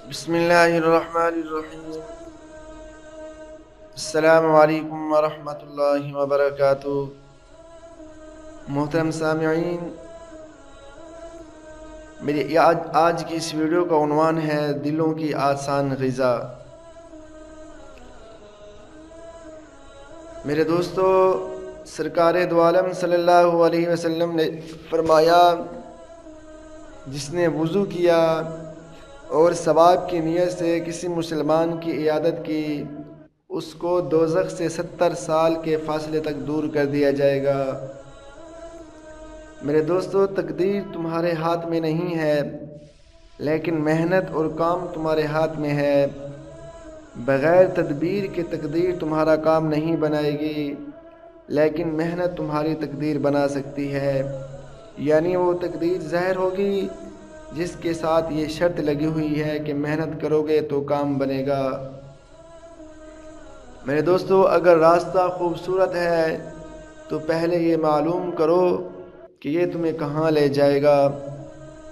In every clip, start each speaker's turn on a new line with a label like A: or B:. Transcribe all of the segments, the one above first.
A: بسم اللہ الرحمن الرحیم۔ السلام علیکم ورحمۃ اللہ وبرکاتہ۔ محترم سامعین، میری آج کی اس ویڈیو کا عنوان ہے دلوں کی آسان غذا۔ میرے دوستو، سرکار دو عالم صلی اللہ علیہ وسلم نے فرمایا، جس نے وضو کیا اور ثواب کی نیت سے کسی مسلمان کی عیادت کی، اس کو دوزخ سے 70 سال کے فاصلے تک دور کر دیا جائے گا۔ میرے دوستو، تقدیر تمہارے ہاتھ میں نہیں ہے، لیکن محنت اور کام تمہارے ہاتھ میں ہے۔ بغیر تدبیر کے تقدیر تمہارا کام نہیں بنائے گی، لیکن محنت تمہاری تقدیر بنا سکتی ہے۔ یعنی وہ تقدیر ظاہر ہوگی جس کے ساتھ یہ شرط لگی ہوئی ہے کہ محنت کرو گے تو کام بنے گا۔ میرے دوستو، اگر راستہ خوبصورت ہے تو پہلے یہ معلوم کرو کہ یہ تمہیں کہاں لے جائے گا۔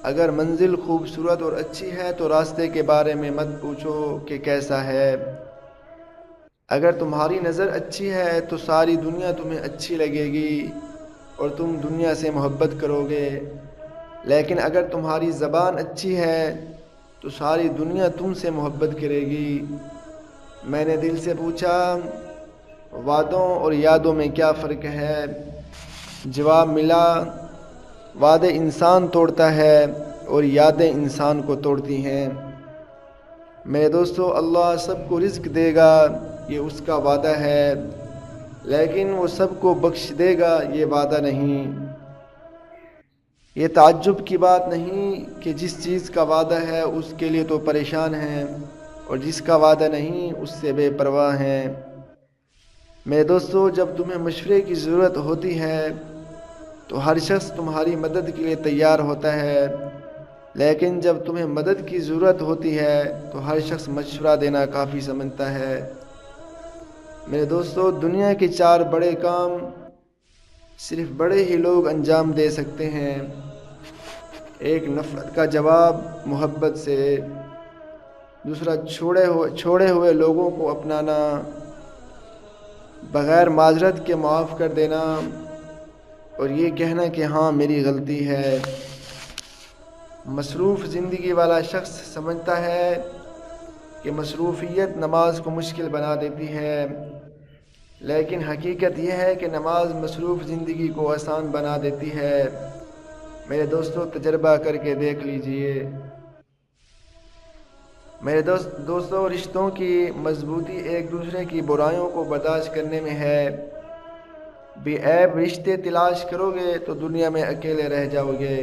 A: اگر منزل خوبصورت اور اچھی ہے تو راستے کے بارے میں مت پوچھو کہ کیسا ہے۔ اگر تمہاری نظر اچھی ہے تو ساری دنیا تمہیں اچھی لگے گی اور تم دنیا سے محبت کرو گے، لیکن اگر تمہاری زبان اچھی ہے تو ساری دنیا تم سے محبت کرے گی۔ میں نے دل سے پوچھا، وعدوں اور یادوں میں کیا فرق ہے؟ جواب ملا، وعدے انسان توڑتا ہے اور یادیں انسان کو توڑتی ہیں۔ میرے دوستو، اللہ سب کو رزق دے گا، یہ اس کا وعدہ ہے، لیکن وہ سب کو بخش دے گا، یہ وعدہ نہیں۔ یہ تعجب کی بات نہیں کہ جس چیز کا وعدہ ہے اس کے لیے تو پریشان ہیں، اور جس کا وعدہ نہیں اس سے بے پرواہ ہیں۔ میرے دوستو، جب تمہیں مشورے کی ضرورت ہوتی ہے تو ہر شخص تمہاری مدد کے لیے تیار ہوتا ہے، لیکن جب تمہیں مدد کی ضرورت ہوتی ہے تو ہر شخص مشورہ دینا کافی سمجھتا ہے۔ میرے دوستو، دنیا کے 4 بڑے کام صرف بڑے ہی لوگ انجام دے سکتے ہیں۔ ایک، نفرت کا جواب محبت سے۔ دوسرا، چھوڑے ہوئے لوگوں کو اپنانا، بغیر معذرت کے معاف کر دینا اور یہ کہنا کہ ہاں میری غلطی ہے۔ مصروف زندگی والا شخص سمجھتا ہے کہ مصروفیت نماز کو مشکل بنا دیتی ہے، لیکن حقیقت یہ ہے کہ نماز مصروف زندگی کو آسان بنا دیتی ہے۔ میرے دوستو، تجربہ کر کے دیکھ لیجئے۔ میرے دوستو، رشتوں کی مضبوطی ایک دوسرے کی برائیوں کو برداشت کرنے میں ہے۔ بے عیب رشتے تلاش کرو گے تو دنیا میں اکیلے رہ جاؤ گے۔